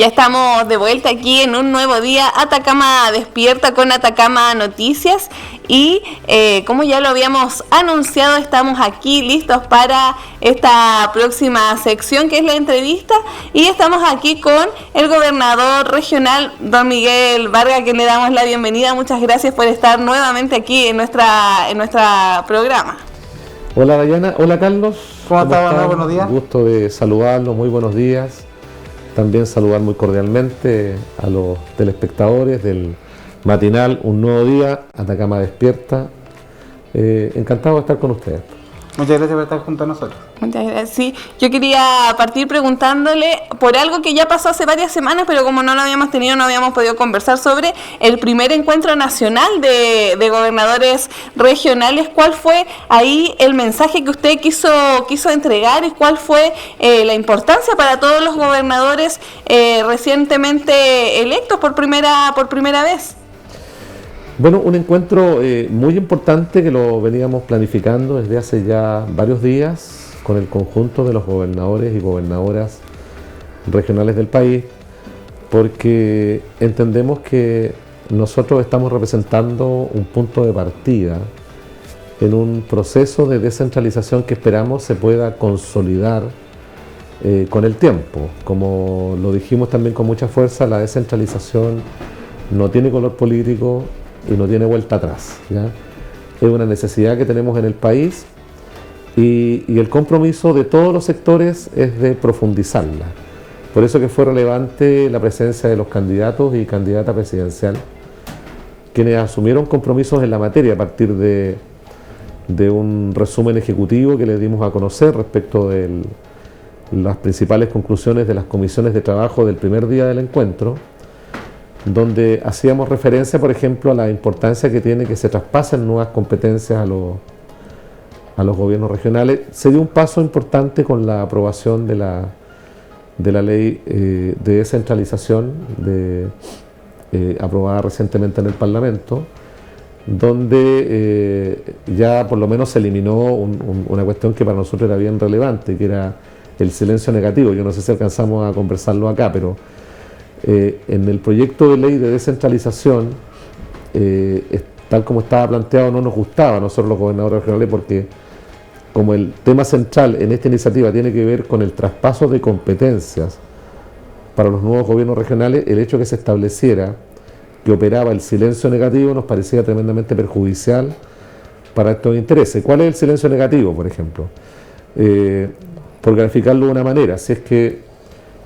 Ya estamos de vuelta aquí en un nuevo día, Atacama Despierta con Atacama Noticias y como ya lo habíamos anunciado, estamos aquí listos para esta próxima sección que es la entrevista y estamos aquí con el gobernador regional, don Miguel Vargas, que le damos la bienvenida. Muchas gracias por estar nuevamente aquí en nuestra programa. Hola Dayana, hola Carlos. ¿Cómo están? Buenos días. Gusto de saludarlos, muy buenos días. También saludar muy cordialmente a los telespectadores del matinal Un Nuevo Día, Atacama Despierta. Encantado de estar con ustedes. Muchas gracias por estar junto a nosotros. Muchas gracias. Sí, yo quería partir preguntándole por algo que ya pasó hace varias semanas, pero como no lo habíamos tenido, no habíamos podido conversar sobre el primer encuentro nacional de gobernadores regionales. ¿Cuál fue ahí el mensaje que usted quiso entregar y cuál fue la importancia para todos los gobernadores recientemente electos por primera vez? Bueno, un encuentro muy importante que lo veníamos planificando desde hace ya varios días con el conjunto de los gobernadores y gobernadoras regionales del país, porque entendemos que nosotros estamos representando un punto de partida en un proceso de descentralización que esperamos se pueda consolidar con el tiempo. Como lo dijimos también con mucha fuerza, la descentralización no tiene color político y no tiene vuelta atrás, ¿ya? Es una necesidad que tenemos en el país y el compromiso de todos los sectores es de profundizarla. Por eso que fue relevante la presencia de los candidatos y candidata presidencial, quienes asumieron compromisos en la materia a partir de un resumen ejecutivo que les dimos a conocer respecto de las principales conclusiones de las comisiones de trabajo del primer día del encuentro, donde hacíamos referencia, por ejemplo, a la importancia que tiene que se traspasen nuevas competencias a los gobiernos regionales. Se dio un paso importante con la aprobación de la ley de descentralización aprobada recientemente en el Parlamento, donde ya por lo menos se eliminó una cuestión que para nosotros era bien relevante, que era el silencio negativo. Yo no sé si alcanzamos a conversarlo acá, pero en el proyecto de ley de descentralización, tal como estaba planteado, no nos gustaba a nosotros los gobernadores regionales, porque como el tema central en esta iniciativa tiene que ver con el traspaso de competencias para los nuevos gobiernos regionales, el hecho que se estipulara que operaba el silencio negativo nos parecía tremendamente perjudicial para estos intereses. ¿Cuál es el silencio negativo, por ejemplo? Por graficarlo de una manera, si es que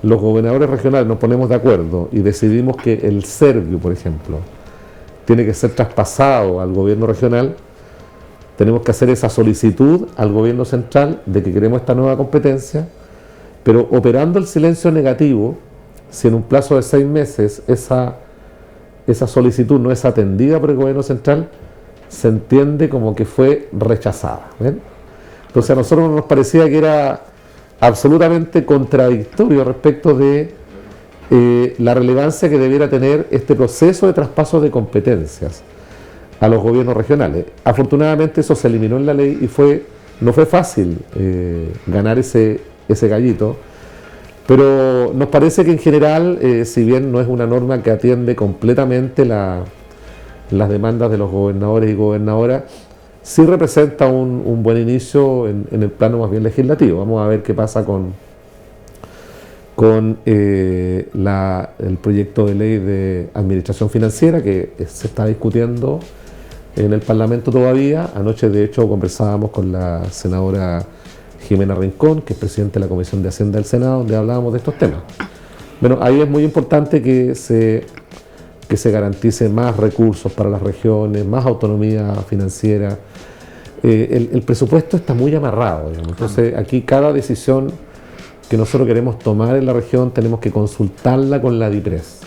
los gobernadores regionales nos ponemos de acuerdo y decidimos que el Servio, por ejemplo, tiene que ser traspasado al gobierno regional, tenemos que hacer esa solicitud al gobierno central de que queremos esta nueva competencia, pero operando el silencio negativo, si en un plazo de 6 meses esa solicitud no es atendida por el gobierno central, se entiende como que fue rechazada. ¿Ven? Entonces a nosotros nos parecía que era absolutamente contradictorio respecto de la relevancia que debiera tener este proceso de traspaso de competencias a los gobiernos regionales. Afortunadamente eso se eliminó en la ley y no fue fácil ganar ese gallito, pero nos parece que en general, si bien no es una norma que atiende completamente las demandas de los gobernadores y gobernadoras, sí representa un buen inicio en el plano más bien legislativo. Vamos a ver qué pasa con el proyecto de ley de administración financiera que se está discutiendo en el Parlamento todavía. Anoche, de hecho, conversábamos con la senadora Jimena Rincón, que es presidenta de la Comisión de Hacienda del Senado, donde hablábamos de estos temas. Bueno, ahí es muy importante que se garantice más recursos para las regiones, más autonomía financiera. El presupuesto está muy amarrado, digamos. Entonces aquí cada decisión que nosotros queremos tomar en la región tenemos que consultarla con la DIPRES,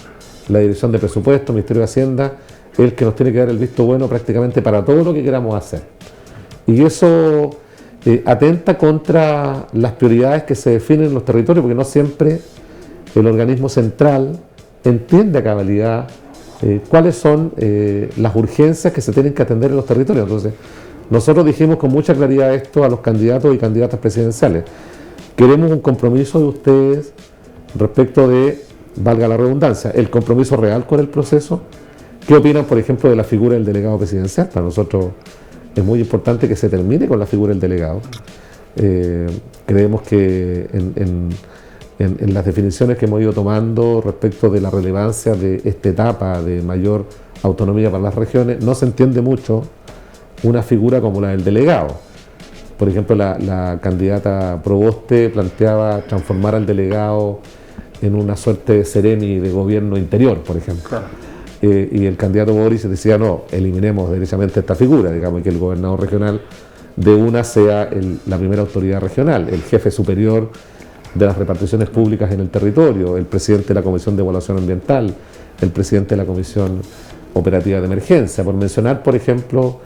la Dirección de Presupuesto, Ministerio de Hacienda, es el que nos tiene que dar el visto bueno prácticamente para todo lo que queramos hacer. Y eso atenta contra las prioridades que se definen en los territorios, porque no siempre el organismo central entiende a cabalidad cuáles son las urgencias que se tienen que atender en los territorios. Entonces, nosotros dijimos con mucha claridad esto a los candidatos y candidatas presidenciales. Queremos un compromiso de ustedes respecto de valga la redundancia, el compromiso real con el proceso. ¿Qué opinan, por ejemplo, de la figura del delegado presidencial? Para nosotros es muy importante que se termine con la figura del delegado. Creemos que en las definiciones que hemos ido tomando respecto de la relevancia de esta etapa de mayor autonomía para las regiones, no se entiende mucho una figura como la del delegado. Por ejemplo, la candidata Proboste planteaba transformar al delegado en una suerte de seremi de gobierno interior, por ejemplo. Claro. Y el candidato Boris decía, no, eliminemos derechamente esta figura, digamos, que el gobernador regional de una sea la primera autoridad regional, el jefe superior de las reparticiones públicas en el territorio, el presidente de la Comisión de Evaluación Ambiental, el presidente de la Comisión Operativa de Emergencia, por mencionar, por ejemplo,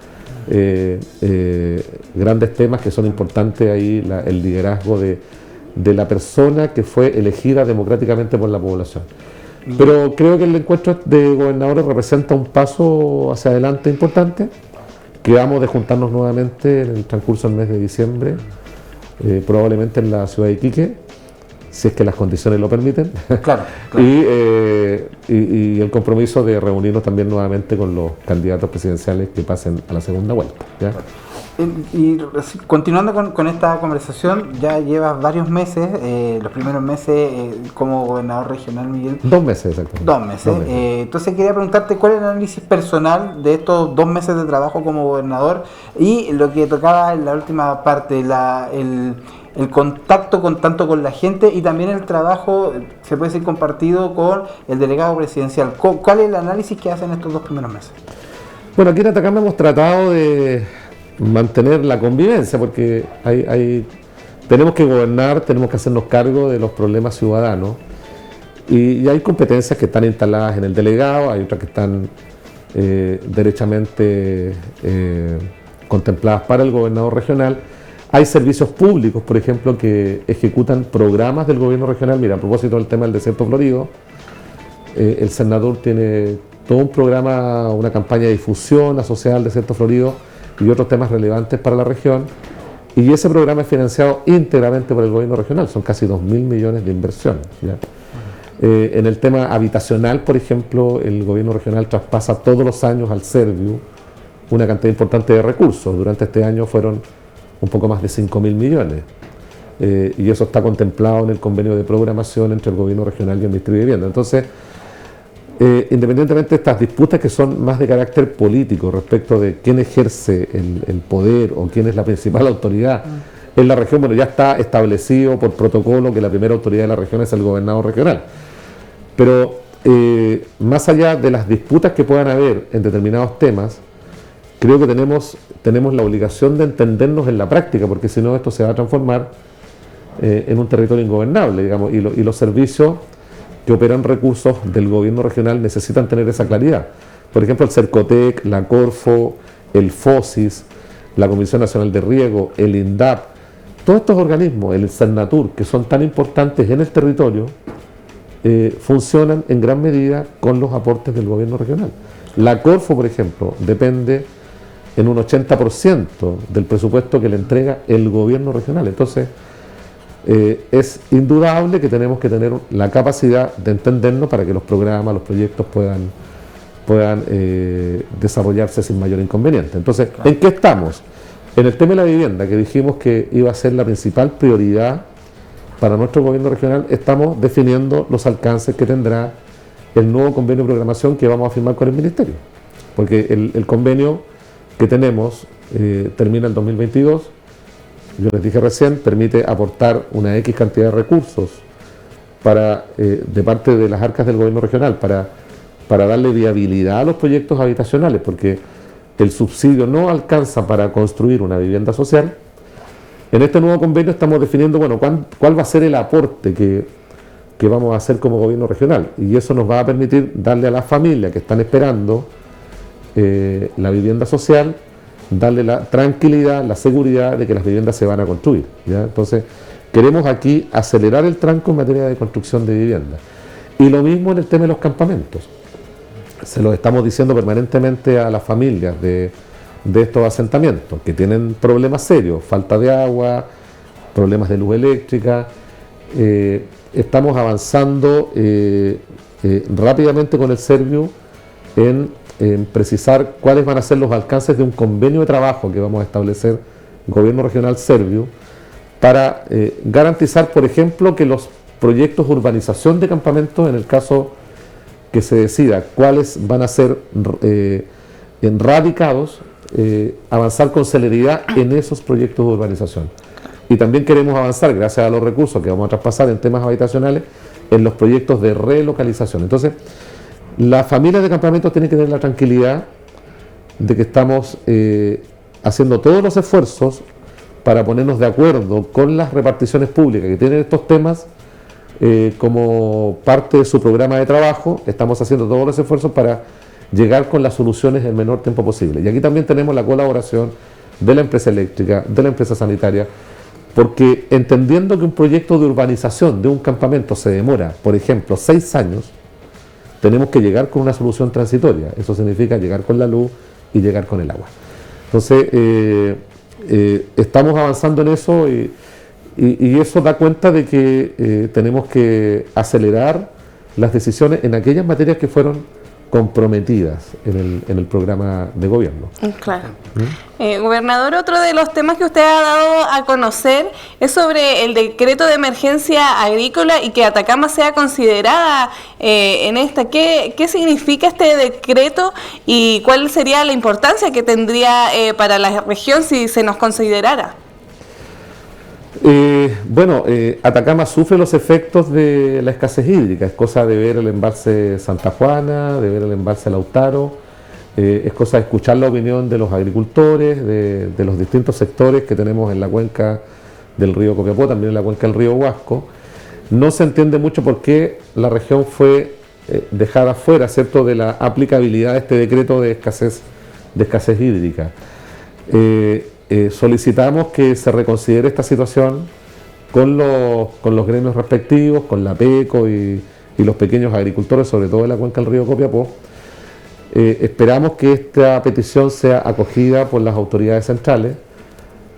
grandes temas que son importantes ahí, el liderazgo de la persona que fue elegida democráticamente por la población. Pero creo que el encuentro de gobernadores representa un paso hacia adelante importante. Quedamos de juntarnos nuevamente en el transcurso del mes de diciembre, probablemente en la ciudad de Iquique, si es que las condiciones lo permiten. Claro. Y el compromiso de reunirnos también nuevamente con los candidatos presidenciales que pasen a la segunda vuelta, ¿ya? Y continuando con esta conversación, ya llevas varios meses, los primeros meses como gobernador regional, Miguel. 2 meses, exactamente. 2 meses. Entonces quería preguntarte cuál es el análisis personal de estos 2 meses de trabajo como gobernador y lo que tocaba en la última parte, el contacto tanto con la gente y también el trabajo, se puede decir, compartido con el delegado presidencial. ¿Cuál es el análisis que hacen estos 2 primeros meses? Bueno, aquí en Atacama hemos tratado de mantener la convivencia, porque tenemos que gobernar, tenemos que hacernos cargo de los problemas ciudadanos y hay competencias que están instaladas en el delegado, hay otras que están derechamente contempladas para el gobernador regional. Hay servicios públicos, por ejemplo, que ejecutan programas del gobierno regional. Mira, a propósito del tema del desierto florido, el Senador tiene todo un programa, una campaña de difusión asociada al desierto florido y otros temas relevantes para la región, y ese programa es financiado íntegramente por el gobierno regional, son casi 2.000 millones de inversión, ¿ya? En el tema habitacional, por ejemplo, el gobierno regional traspasa todos los años al Serviu una cantidad importante de recursos. Durante este año fueron un poco más de 5.000 millones, y eso está contemplado en el convenio de programación entre el gobierno regional y el Ministerio de Vivienda. Entonces, independientemente de estas disputas que son más de carácter político respecto de quién ejerce el poder o quién es la principal autoridad en la región, bueno, ya está establecido por protocolo que la primera autoridad de la región es el gobernador regional. Pero más allá de las disputas que puedan haber en determinados temas, creo que tenemos la obligación de entendernos en la práctica, porque si no esto se va a transformar en un territorio ingobernable, digamos, y los servicios que operan recursos del gobierno regional necesitan tener esa claridad. Por ejemplo, el Cercotec, la Corfo, el FOSIS, la Comisión Nacional de Riego, el INDAP, todos estos organismos, el Cernatur, que son tan importantes en el territorio, funcionan en gran medida con los aportes del gobierno regional. La Corfo, por ejemplo, depende en un 80% del presupuesto que le entrega el gobierno regional. Entonces, es indudable que tenemos que tener la capacidad de entendernos para que los programas, los proyectos puedan desarrollarse sin mayor inconveniente. Entonces, claro. ¿En qué estamos? En el tema de la vivienda, que dijimos que iba a ser la principal prioridad para nuestro gobierno regional, estamos definiendo los alcances que tendrá el nuevo convenio de programación que vamos a firmar con el Ministerio. Porque el convenio que tenemos termina el 2022, yo les dije recién, permite aportar una X cantidad de recursos de parte de las arcas del gobierno regional para darle viabilidad a los proyectos habitacionales, porque el subsidio no alcanza para construir una vivienda social. En este nuevo convenio estamos definiendo, bueno, cuál va a ser el aporte que vamos a hacer como gobierno regional, y eso nos va a permitir darle a las familias que están esperando la vivienda social, darle la tranquilidad, la seguridad de que las viviendas se van a construir, ¿ya? Entonces, queremos aquí acelerar el tranco en materia de construcción de viviendas. Y lo mismo en el tema de los campamentos. Se lo estamos diciendo permanentemente a las familias de estos asentamientos, que tienen problemas serios, falta de agua, problemas de luz eléctrica, estamos avanzando rápidamente con el Serviu en precisar cuáles van a ser los alcances de un convenio de trabajo que vamos a establecer Gobierno Regional Serviu para garantizar, por ejemplo, que los proyectos de urbanización de campamentos, en el caso que se decida cuáles van a ser radicados, avanzar con celeridad en esos proyectos de urbanización. Y también queremos avanzar, gracias a los recursos que vamos a traspasar en temas habitacionales, en los proyectos de relocalización. Entonces, las familias de campamentos tienen que tener la tranquilidad de que estamos haciendo todos los esfuerzos para ponernos de acuerdo con las reparticiones públicas que tienen estos temas como parte de su programa de trabajo. Estamos haciendo todos los esfuerzos para llegar con las soluciones en el menor tiempo posible. Y aquí también tenemos la colaboración de la empresa eléctrica, de la empresa sanitaria, porque entendiendo que un proyecto de urbanización de un campamento se demora, por ejemplo, 6 años, tenemos que llegar con una solución transitoria. Eso significa llegar con la luz y llegar con el agua. Entonces, estamos avanzando en eso y eso da cuenta de que tenemos que acelerar las decisiones en aquellas materias que fueron comprometidas en el programa de gobierno. Claro. Gobernador, otro de los temas que usted ha dado a conocer es sobre el decreto de emergencia agrícola y que Atacama sea considerada en esta. ¿Qué significa este decreto y cuál sería la importancia que tendría para la región si se nos considerara? Atacama sufre los efectos de la escasez hídrica. Es cosa de ver el embalse Santa Juana, de ver el embalse Lautaro, es cosa de escuchar la opinión de los agricultores, de los distintos sectores que tenemos en la cuenca del río Copiapó, también en la cuenca del río Huasco. No se entiende mucho por qué la región fue dejada fuera, ¿cierto?, de la aplicabilidad de este decreto de escasez hídrica. Solicitamos que se reconsidere esta situación con los gremios respectivos, con la PECO y los pequeños agricultores, sobre todo en la cuenca del río Copiapó. Esperamos que esta petición sea acogida por las autoridades centrales.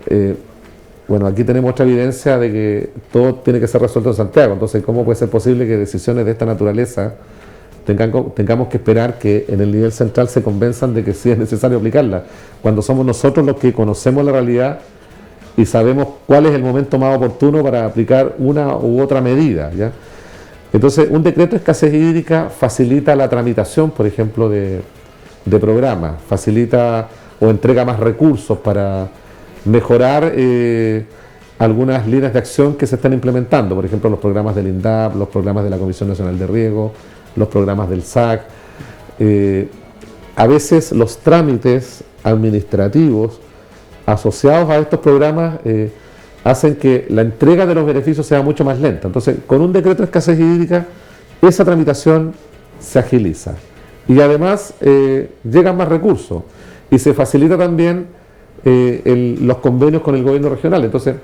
Aquí tenemos otra evidencia de que todo tiene que ser resuelto en Santiago. Entonces, ¿cómo puede ser posible que decisiones de esta naturaleza tengamos que esperar que en el nivel central se convenzan de que sí es necesario aplicarla, cuando somos nosotros los que conocemos la realidad y sabemos cuál es el momento más oportuno para aplicar una u otra medida, ¿ya? Entonces, un decreto de escasez hídrica facilita la tramitación, por ejemplo, de programas, facilita o entrega más recursos para mejorar algunas líneas de acción que se están implementando, por ejemplo, los programas del INDAP, los programas de la Comisión Nacional de Riego, los programas del SAC. A veces los trámites administrativos asociados a estos programas hacen que la entrega de los beneficios sea mucho más lenta. Entonces, con un decreto de escasez hídrica, esa tramitación se agiliza y además llegan más recursos y se facilita también los convenios con el gobierno regional. Entonces,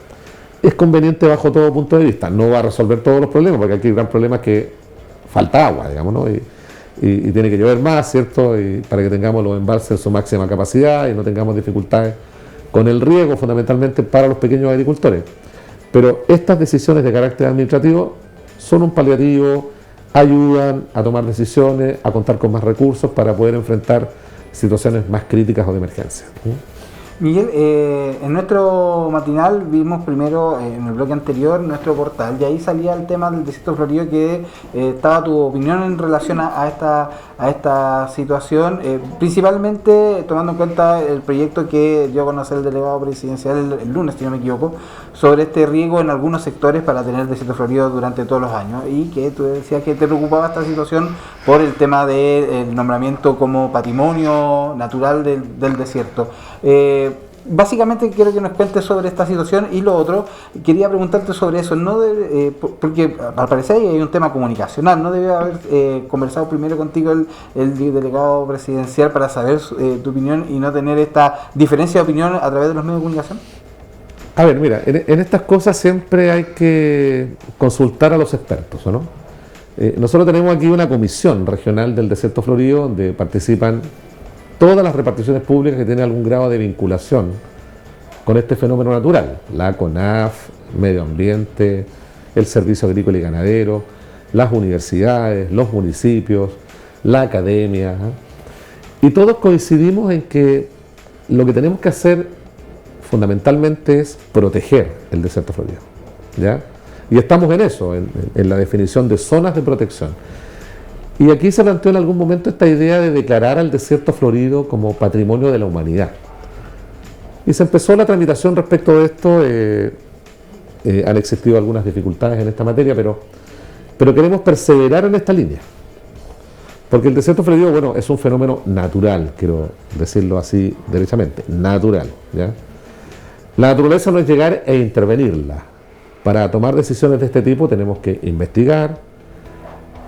es conveniente bajo todo punto de vista. No va a resolver todos los problemas, porque aquí el gran problema es que falta agua, digamos, ¿no? Y tiene que llover más, ¿cierto? Y para que tengamos los embalses en su máxima capacidad y no tengamos dificultades con el riego, fundamentalmente para los pequeños agricultores. Pero estas decisiones de carácter administrativo son un paliativo, ayudan a tomar decisiones, a contar con más recursos para poder enfrentar situaciones más críticas o de emergencia. Miguel, en nuestro matinal vimos primero, en el bloque anterior, nuestro portal, y ahí salía el tema del desierto florido, que estaba tu opinión en relación a esta situación, principalmente tomando en cuenta el proyecto que dio a conocer el delegado presidencial el lunes, si no me equivoco, sobre este riego en algunos sectores para tener desierto florido durante todos los años, y que tú decías que te preocupaba esta situación por el tema del nombramiento como patrimonio natural del desierto. Básicamente quiero que nos cuentes sobre esta situación, y lo otro, quería preguntarte sobre eso, porque al parecer hay un tema comunicacional, ¿no debe haber conversado primero contigo el delegado presidencial para saber tu opinión y no tener esta diferencia de opinión a través de los medios de comunicación? A ver, mira, en estas cosas siempre hay que consultar a los expertos, ¿no? Nosotros tenemos aquí una comisión regional del desierto florido donde participan todas las reparticiones públicas que tienen algún grado de vinculación con este fenómeno natural, la CONAF, Medio Ambiente, el servicio agrícola y ganadero, las universidades, los municipios, la academia, y todos coincidimos en que lo que tenemos que hacer fundamentalmente es proteger el desierto florido, ¿ya? Y estamos en eso, en la definición de zonas de protección. Y aquí se planteó en algún momento esta idea de declarar al desierto florido como patrimonio de la humanidad. Y se empezó la tramitación respecto de esto. Han existido algunas dificultades en esta materia, pero queremos perseverar en esta línea. Porque el desierto florido, bueno, es un fenómeno natural, quiero decirlo así derechamente, natural, ¿ya? La naturaleza no es llegar e intervenirla. Para tomar decisiones de este tipo tenemos que investigar,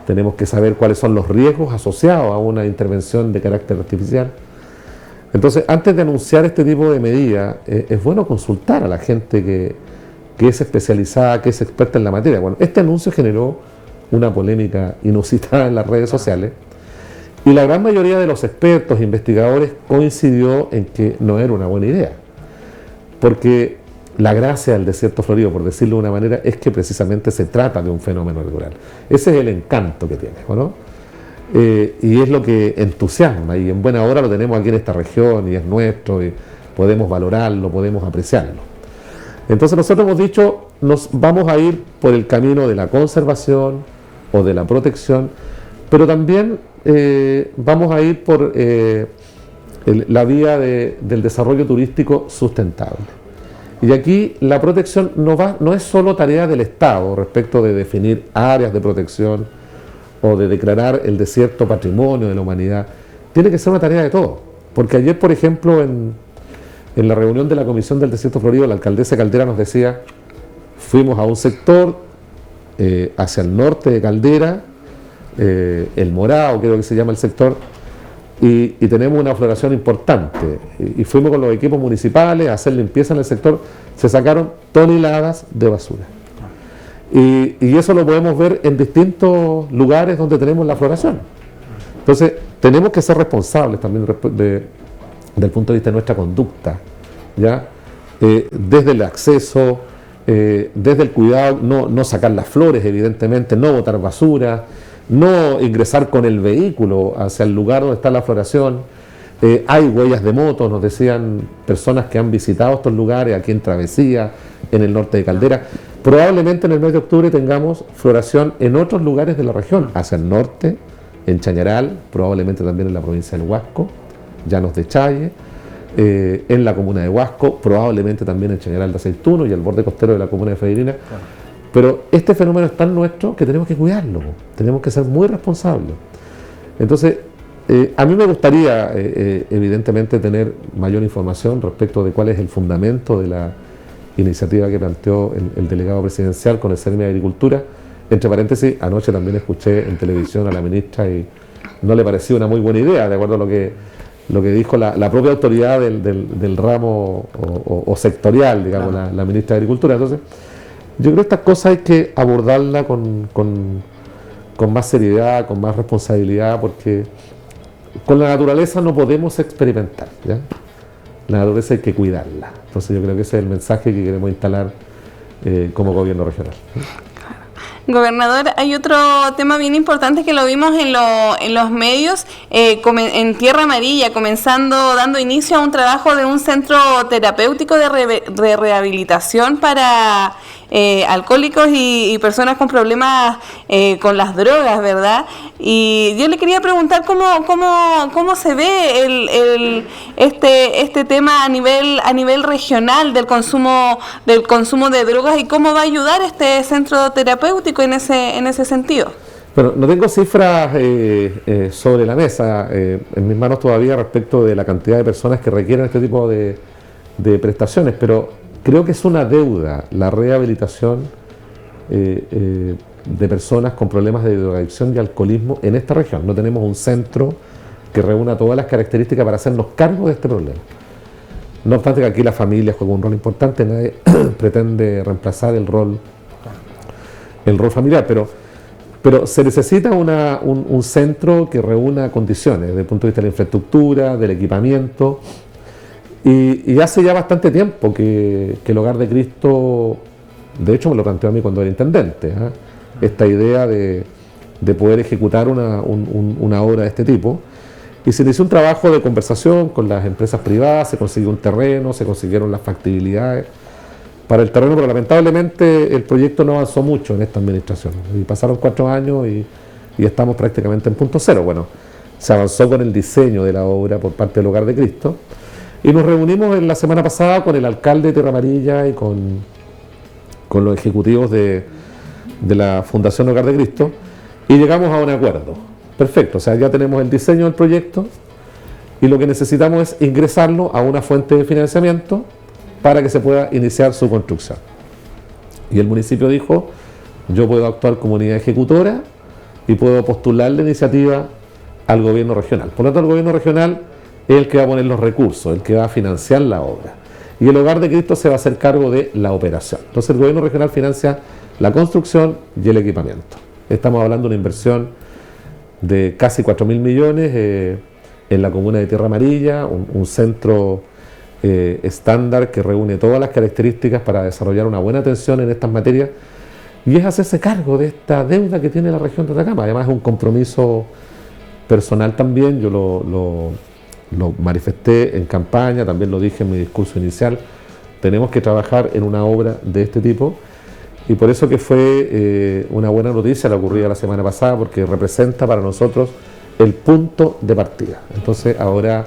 tenemos que saber cuáles son los riesgos asociados a una intervención de carácter artificial. Entonces, antes de anunciar este tipo de medidas, es bueno consultar a la gente que es especializada, que es experta en la materia. Bueno, este anuncio generó una polémica inusitada en las redes sociales, y la gran mayoría de los expertos e investigadores coincidió en que no era una buena idea, porque la gracia del desierto florido, por decirlo de una manera, es que precisamente se trata de un fenómeno natural. Ese es el encanto que tiene, ¿no? Y es lo que entusiasma, y en buena hora lo tenemos aquí en esta región, y es nuestro, y podemos valorarlo, podemos apreciarlo. Entonces nosotros hemos dicho, nos vamos a ir por el camino de la conservación o de la protección, pero también vamos a ir por la vía del desarrollo turístico sustentable. Y aquí la protección no es solo tarea del Estado respecto de definir áreas de protección o de declarar el desierto patrimonio de la humanidad. Tiene que ser una tarea de todos. Porque ayer, por ejemplo, en la reunión de la Comisión del Desierto Florido, la alcaldesa Caldera nos decía, fuimos a un sector hacia el norte de Caldera, El Morao, creo que se llama el sector, y tenemos una floración importante. Y fuimos con los equipos municipales a hacer limpieza en el sector, se sacaron toneladas de basura. Y eso lo podemos ver en distintos lugares donde tenemos la floración. Entonces, tenemos que ser responsables también del punto de vista de nuestra conducta, ¿ya? Desde el acceso, desde el cuidado, no sacar las flores, evidentemente, no botar basura, no ingresar con el vehículo hacia el lugar donde está la floración. Hay huellas de moto, nos decían personas que han visitado estos lugares, aquí en Travesía, en el norte de Caldera. Probablemente en el mes de octubre tengamos floración en otros lugares de la región, hacia el norte, en Chañaral, probablemente también en la provincia del Huasco, Llanos de Challe, en la comuna de Huasco, probablemente también en Chañaral de Aceituno y el borde costero de la comuna de Freirina. Claro. Pero este fenómeno es tan nuestro que tenemos que cuidarlo, tenemos que ser muy responsables. Entonces, a mí me gustaría, evidentemente, tener mayor información respecto de cuál es el fundamento de la iniciativa que planteó el delegado presidencial con el CERMI de Agricultura. Entre paréntesis, anoche también escuché en televisión a la ministra y no le pareció una muy buena idea, de acuerdo a lo que dijo la propia autoridad del ramo o sectorial, digamos, la ministra de Agricultura. Entonces, yo creo que estas cosas hay que abordarlas con más seriedad, con más responsabilidad, porque con la naturaleza no podemos experimentar, ¿ya? La naturaleza hay que cuidarla. Entonces yo creo que ese es el mensaje que queremos instalar como gobierno regional. Gobernador, hay otro tema bien importante que lo vimos en los medios, en Tierra Amarilla, dando inicio a un trabajo de un centro terapéutico de rehabilitación para alcohólicos y personas con problemas con las drogas, ¿verdad? Y yo le quería preguntar cómo se ve este tema a nivel regional del consumo de drogas, y cómo va a ayudar este centro terapéutico en ese sentido. Bueno, no tengo cifras sobre la mesa en mis manos todavía respecto de la cantidad de personas que requieren este tipo de prestaciones, pero creo que es una deuda la rehabilitación de personas con problemas de drogadicción y alcoholismo en esta región. No tenemos un centro que reúna todas las características para hacernos cargo de este problema. No obstante que aquí la familia juega un rol importante, nadie pretende reemplazar el rol familiar, pero se necesita un centro que reúna condiciones desde el punto de vista de la infraestructura, del equipamiento. Y hace ya bastante tiempo que el Hogar de Cristo de hecho me lo planteó a mí cuando era intendente, esta idea de poder ejecutar una obra de este tipo. Y se inició un trabajo de conversación con las empresas privadas, se consiguió un terreno, se consiguieron las factibilidades para el terreno, pero lamentablemente el proyecto no avanzó mucho en esta administración. Y pasaron 4 años y estamos prácticamente en punto cero. Bueno, se avanzó con el diseño de la obra por parte del Hogar de Cristo y nos reunimos en la semana pasada con el alcalde de Tierra Amarilla y con los ejecutivos de la Fundación Hogar de Cristo y llegamos a un acuerdo. Perfecto, o sea, ya tenemos el diseño del proyecto y lo que necesitamos es ingresarlo a una fuente de financiamiento para que se pueda iniciar su construcción. Y el municipio dijo, yo puedo actuar como unidad ejecutora y puedo postular la iniciativa al gobierno regional. Por lo tanto, el gobierno regional es el que va a poner los recursos, el que va a financiar la obra. Y el Hogar de Cristo se va a hacer cargo de la operación. Entonces, el gobierno regional financia la construcción y el equipamiento. Estamos hablando de una inversión de casi 4.000 millones en la comuna de Tierra Amarilla, un centro estándar que reúne todas las características para desarrollar una buena atención en estas materias y es hacerse cargo de esta deuda que tiene la región de Atacama. Además es un compromiso personal también, yo lo manifesté en campaña, también lo dije en mi discurso inicial, tenemos que trabajar en una obra de este tipo. Y por eso que fue una buena noticia la ocurrida la semana pasada, porque representa para nosotros el punto de partida. Entonces ahora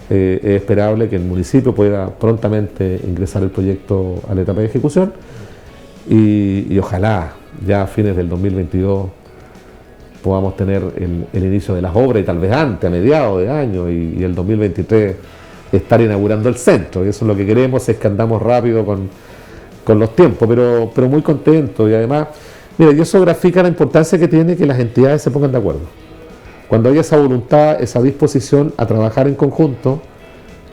es esperable que el municipio pueda prontamente ingresar el proyecto a la etapa de ejecución y ojalá ya a fines del 2022 podamos tener el inicio de las obras y tal vez antes, a mediados de año y el 2023 estar inaugurando el centro. Y eso es lo que queremos, es que andamos rápido con los tiempos, pero muy contento y además, mira, y eso grafica la importancia que tiene que las entidades se pongan de acuerdo. Cuando hay esa voluntad, esa disposición a trabajar en conjunto,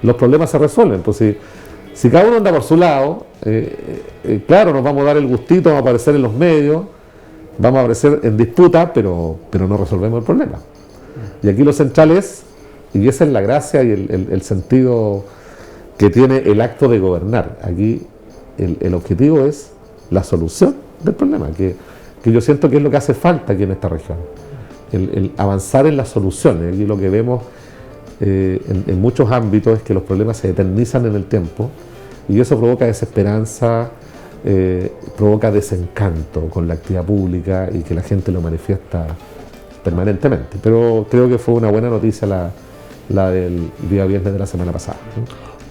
los problemas se resuelven. Pues si cada uno anda por su lado, claro, nos vamos a dar el gustito, vamos a aparecer en los medios, vamos a aparecer en disputa, pero no resolvemos el problema. Y aquí lo central es, y esa es la gracia y el sentido que tiene el acto de gobernar. Aquí el objetivo es la solución del problema, que yo siento que es lo que hace falta aquí en esta región, el avanzar en las soluciones. Aquí lo que vemos en muchos ámbitos es que los problemas se eternizan en el tiempo y eso provoca desesperanza, provoca desencanto con la actividad pública y que la gente lo manifiesta permanentemente. Pero creo que fue una buena noticia la del día viernes de la semana pasada.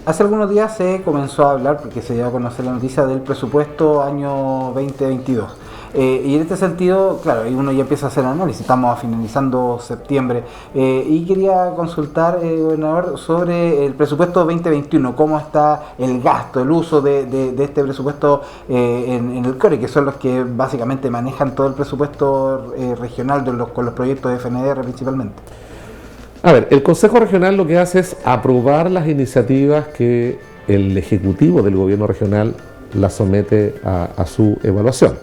Hace algunos días se comenzó a hablar, porque se dio a conocer la noticia del presupuesto año 2022. Y en este sentido, claro, uno ya empieza a hacer análisis, estamos finalizando septiembre. Y quería consultar, gobernador, sobre el presupuesto 2021, cómo está el gasto, el uso de este presupuesto en el CORE, que son los que básicamente manejan todo el presupuesto regional con los proyectos de FNDR principalmente. A ver, el Consejo Regional lo que hace es aprobar las iniciativas que el Ejecutivo del Gobierno Regional las somete a su evaluación.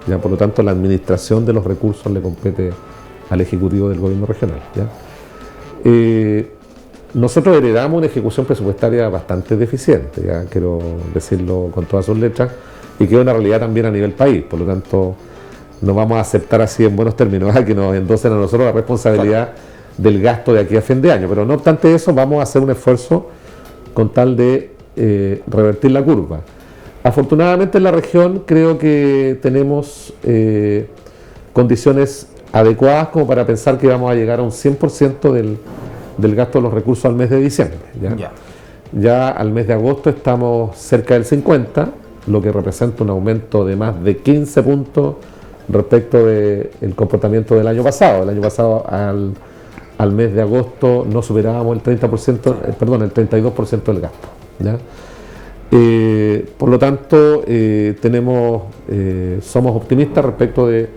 ¿Ya? Por lo tanto, la administración de los recursos le compete al Ejecutivo del Gobierno Regional. ¿Ya? Nosotros heredamos una ejecución presupuestaria bastante deficiente, ya quiero decirlo con todas sus letras, y que es una realidad también a nivel país. Por lo tanto, no vamos a aceptar así en buenos términos que nos endosen a nosotros la responsabilidad del gasto de aquí a fin de año, pero no obstante eso vamos a hacer un esfuerzo con tal de revertir la curva. Afortunadamente en la región creo que tenemos condiciones adecuadas como para pensar que vamos a llegar a un 100% del gasto de los recursos al mes de diciembre. Ya al mes de agosto estamos cerca del 50%, lo que representa un aumento de más de 15 puntos respecto del comportamiento del año pasado. El año pasado al mes de agosto no superábamos el 30%, el 32% del gasto. ¿Ya? Por lo tanto, somos optimistas respecto de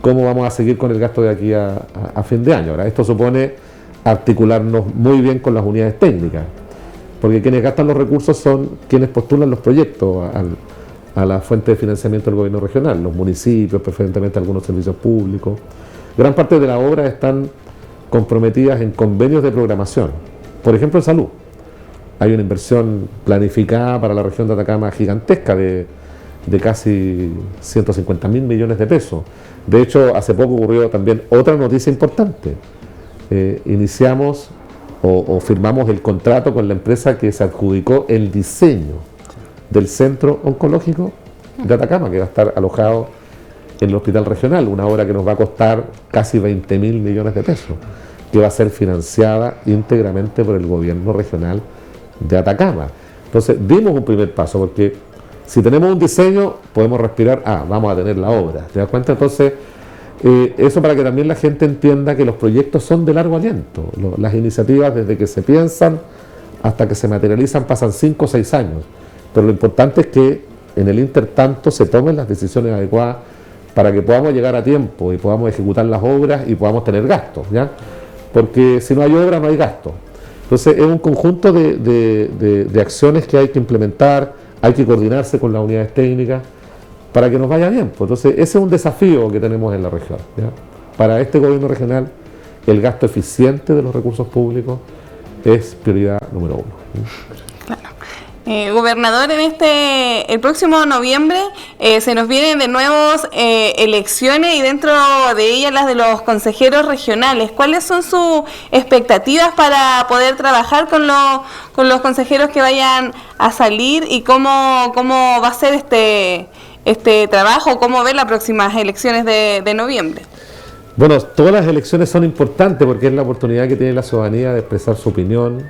cómo vamos a seguir con el gasto de aquí a fin de año. Ahora, esto supone articularnos muy bien con las unidades técnicas, porque quienes gastan los recursos son quienes postulan los proyectos a la fuente de financiamiento del gobierno regional, los municipios, preferentemente algunos servicios públicos. Gran parte de las obras están comprometidas en convenios de programación, por ejemplo en salud. Hay una inversión planificada para la región de Atacama gigantesca de de casi 150.000 millones de pesos. De hecho, hace poco ocurrió también otra noticia importante. Iniciamos o firmamos el contrato con la empresa que se adjudicó el diseño del centro oncológico de Atacama, que va a estar alojado en el hospital regional, una obra que nos va a costar casi 20.000 millones de pesos, que va a ser financiada íntegramente por el gobierno regional de Atacama. Entonces, dimos un primer paso, porque si tenemos un diseño, podemos respirar, vamos a tener la obra. ¿Te das cuenta? Entonces, eso para que también la gente entienda que los proyectos son de largo aliento. Las iniciativas, desde que se piensan hasta que se materializan, pasan 5 o 6 años. Pero lo importante es que en el intertanto se tomen las decisiones adecuadas para que podamos llegar a tiempo y podamos ejecutar las obras y podamos tener gastos, ¿ya? Porque si no hay obra, no hay gasto. Entonces, es un conjunto de acciones que hay que implementar, hay que coordinarse con las unidades técnicas para que nos vaya bien. Entonces, ese es un desafío que tenemos en la región, ¿ya? Para este gobierno regional, el gasto eficiente de los recursos públicos es prioridad número 1. Gobernador, el próximo noviembre se nos vienen de nuevo elecciones y dentro de ellas las de los consejeros regionales. ¿Cuáles son sus expectativas para poder trabajar con los consejeros que vayan a salir y cómo va a ser este trabajo, cómo ver las próximas elecciones de noviembre? Bueno, todas las elecciones son importantes porque es la oportunidad que tiene la ciudadanía de expresar su opinión,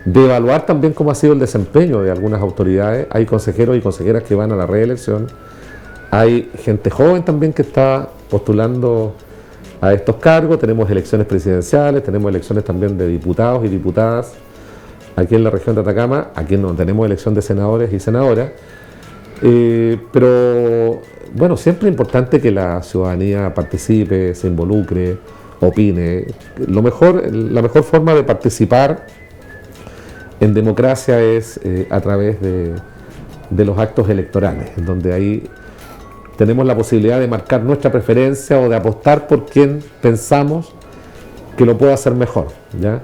de evaluar también cómo ha sido el desempeño de algunas autoridades. Hay consejeros y consejeras que van a la reelección, hay gente joven también que está postulando a estos cargos, tenemos elecciones presidenciales, tenemos elecciones también de diputados y diputadas aquí en la región de Atacama, aquí no tenemos elección de senadores y senadoras, pero bueno, siempre es importante que la ciudadanía participe, se involucre, opine. La mejor forma de participar en democracia es a través de los actos electorales, en donde ahí tenemos la posibilidad de marcar nuestra preferencia o de apostar por quien pensamos que lo puede hacer mejor, ¿ya?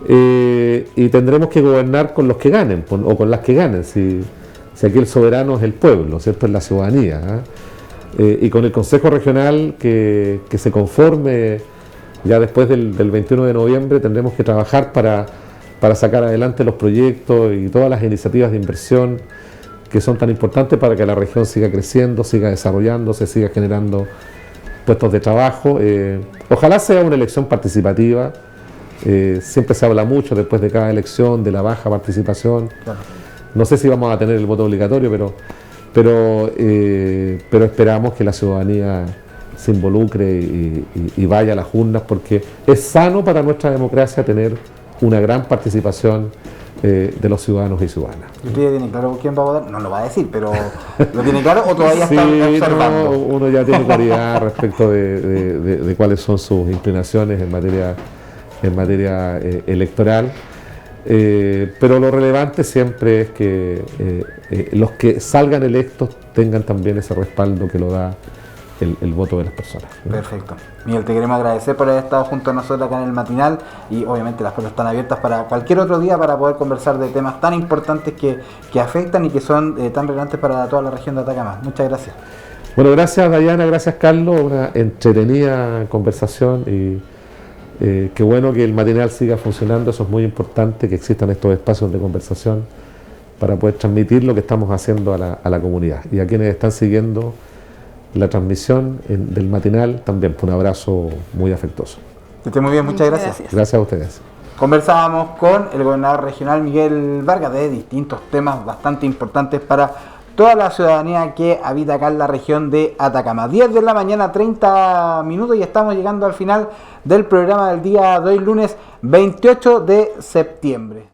Y tendremos que gobernar con los que ganen o con las que ganen, si aquí el soberano es el pueblo, ¿cierto? Es la ciudadanía, ¿eh? Y con el Consejo Regional que se conforme ya después del 21 de noviembre tendremos que trabajar para sacar adelante los proyectos y todas las iniciativas de inversión que son tan importantes para que la región siga creciendo, siga desarrollándose, siga generando puestos de trabajo. Ojalá sea una elección participativa. Siempre se habla mucho después de cada elección de la baja participación. Claro. No sé si vamos a tener el voto obligatorio, pero esperamos que la ciudadanía se involucre y vaya a las urnas, porque es sano para nuestra democracia tener una gran participación de los ciudadanos y ciudadanas. ¿Usted ya tiene claro quién va a votar? No lo va a decir, pero ¿lo tiene claro o todavía está observando? No, uno ya tiene claridad respecto de cuáles son sus inclinaciones en materia electoral, pero lo relevante siempre es que los que salgan electos tengan también ese respaldo que lo da el voto de las personas, ¿no? Perfecto. Miguel, te queremos agradecer por haber estado junto a nosotros acá en el matinal y obviamente las puertas están abiertas para cualquier otro día para poder conversar de temas tan importantes que afectan y que son tan relevantes para toda la región de Atacama. Muchas gracias. Bueno, gracias Dayana, gracias Carlos, una entretenida conversación y qué bueno que el matinal siga funcionando. Eso es muy importante, que existan estos espacios de conversación para poder transmitir lo que estamos haciendo a la comunidad. Y a quienes están siguiendo la transmisión del matinal también, un abrazo muy afectuoso. Que esté muy bien, muchas gracias. Gracias a ustedes. Conversábamos con el gobernador regional Miguel Vargas de distintos temas bastante importantes para toda la ciudadanía que habita acá en la región de Atacama. 10 de la mañana, 30 minutos y estamos llegando al final del programa del día de hoy, lunes 28 de septiembre.